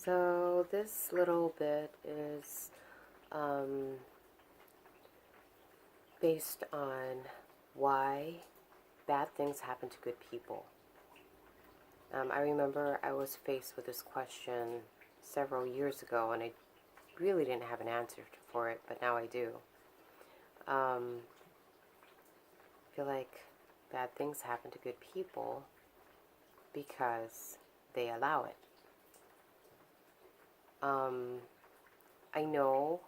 So this little bit is um, based on why bad things happen to good people. I remember I was faced with this question several years ago, and I really didn't have an answer for it, but now I do. I feel like bad things happen to good people because they allow it. I know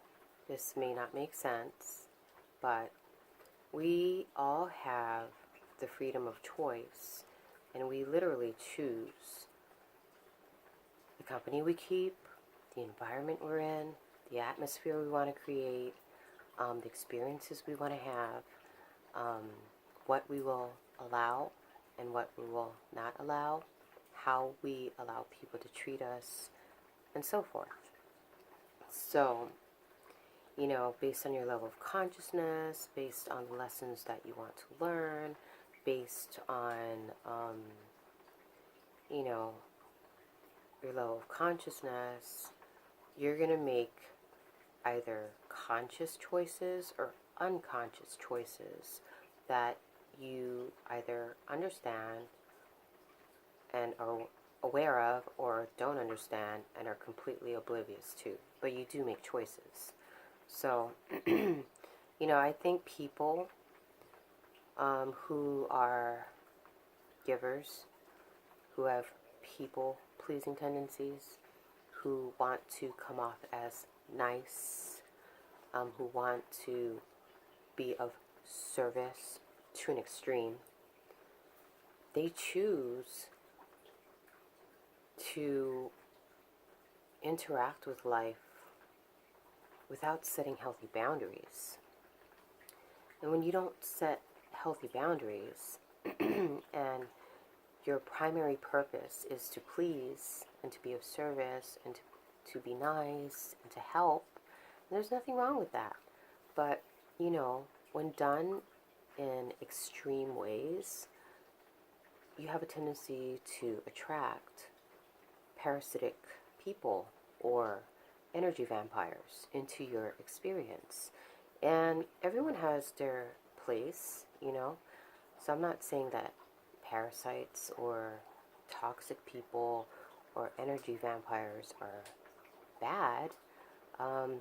this may not make sense, but we all have the freedom of choice, and we literally choose the company we keep, the environment we're in, the atmosphere we want to create, the experiences we want to have, what we will allow and what we will not allow, how we allow people to treat us, and so forth. So, based on your level of consciousness, based on the lessons that you want to learn, based on, your level of consciousness, you're going to make either conscious choices or unconscious choices that you either understand and are aware of or don't understand and are completely oblivious to. But you do make choices. So, I think people who are givers, who have people-pleasing tendencies, who want to come off as nice, who want to be of service to an extreme, they choose to interact with life without setting healthy boundaries. And when you don't set healthy boundaries and your primary purpose is to please and to be of service and to be nice and to help, there's nothing wrong with that. But, when done in extreme ways, you have a tendency to attract parasitic people or energy vampires into your experience. And everyone has their place, So I'm not saying that parasites or toxic people or energy vampires are bad.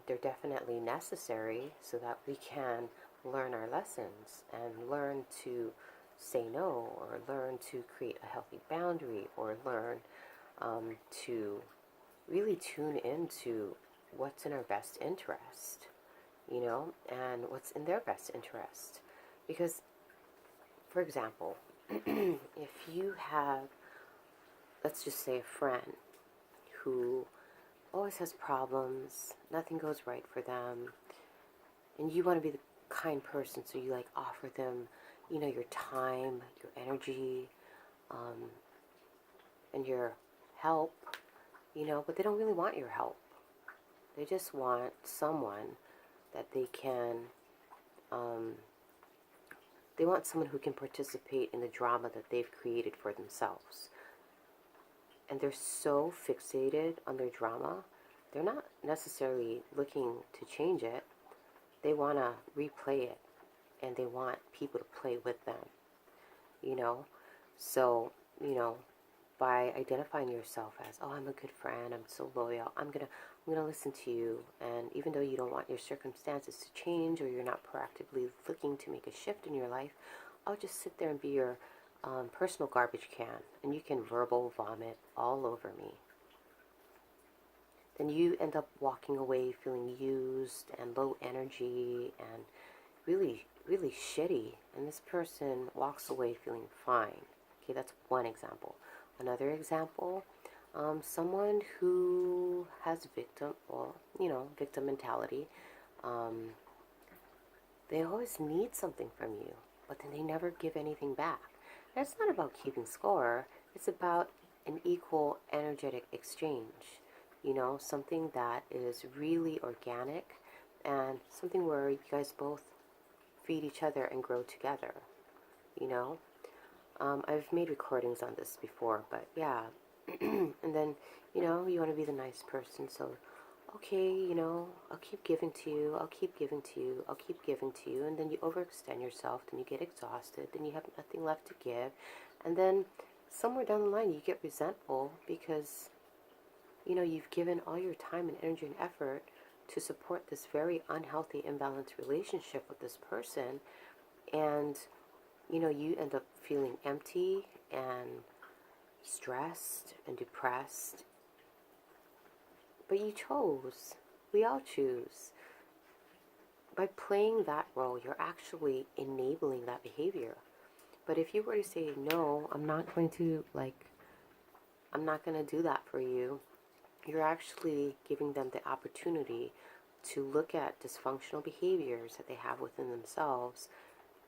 They're definitely necessary so that we can learn our lessons and learn to say no, or learn to create a healthy boundary, or learn to really tune into what's in our best interest, and what's in their best interest. Because, for example, if you have, let's just say, a friend who always has problems, nothing goes right for them, and you want to be the kind person, so you offer them, your time, your energy, and your help, but they don't really want your help. They just want someone that they can, they want someone who can participate in the drama that they've created for themselves. And they're so fixated on their drama, they're not necessarily looking to change it. They want to replay it, and they want people to play with them, So, by identifying yourself as, oh, I'm a good friend, I'm so loyal, I'm gonna listen to you, and even though you don't want your circumstances to change, or you're not proactively looking to make a shift in your life, I'll just sit there and be your personal garbage can, and you can verbal vomit all over me. Then you end up walking away feeling used and low energy and really, really shitty, and this person walks away feeling fine. Okay, that's one example. Another example, someone who has victim mentality. They always need something from you, but then they never give anything back. And it's not about keeping score, it's about an equal energetic exchange. Something that is really organic, and something where you guys both feed each other and grow together. I've made recordings on this before, but yeah, And then, you want to be the nice person. So, okay, I'll keep giving to you. I'll keep giving to you. I'll keep giving to you. And then you overextend yourself. Then you get exhausted. Then you have nothing left to give. And then somewhere down the line, you get resentful because, you've given all your time and energy and effort to support this very unhealthy, imbalanced relationship with this person. And, you end up feeling empty and stressed and depressed. But you chose. We all choose. By playing that role, you're actually enabling that behavior. But if you were to say, no, I'm not going to do that for you, you're actually giving them the opportunity to look at dysfunctional behaviors that they have within themselves,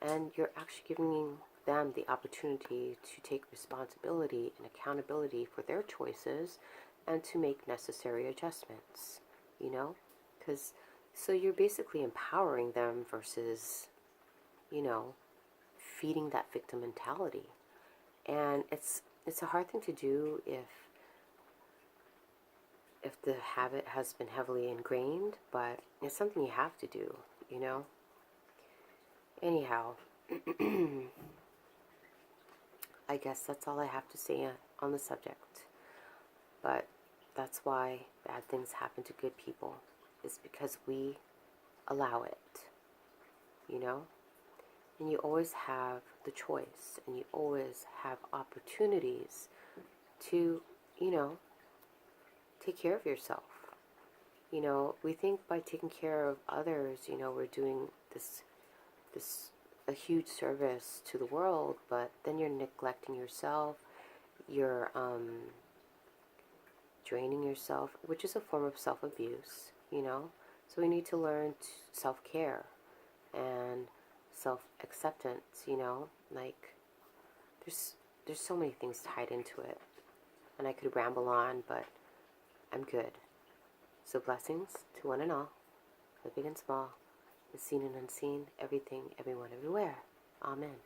and you're actually giving them the opportunity to take responsibility and accountability for their choices and to make necessary adjustments, because so you're basically empowering them versus, feeding that victim mentality. And it's a hard thing to do if the habit has been heavily ingrained, but it's something you have to do, Anyhow, I guess that's all I have to say on the subject. But that's why bad things happen to good people, is because we allow it, And you always have the choice, and you always have opportunities to, take care of yourself. We think by taking care of others, we're doing this a huge service to the world, but then you're neglecting yourself. You're draining yourself, which is a form of self-abuse, So we need to learn self-care and self-acceptance, Like, there's so many things tied into it. And I could ramble on, but I'm good. So blessings to one and all, the big and small, the seen and unseen, everything, everyone, everywhere. Amen.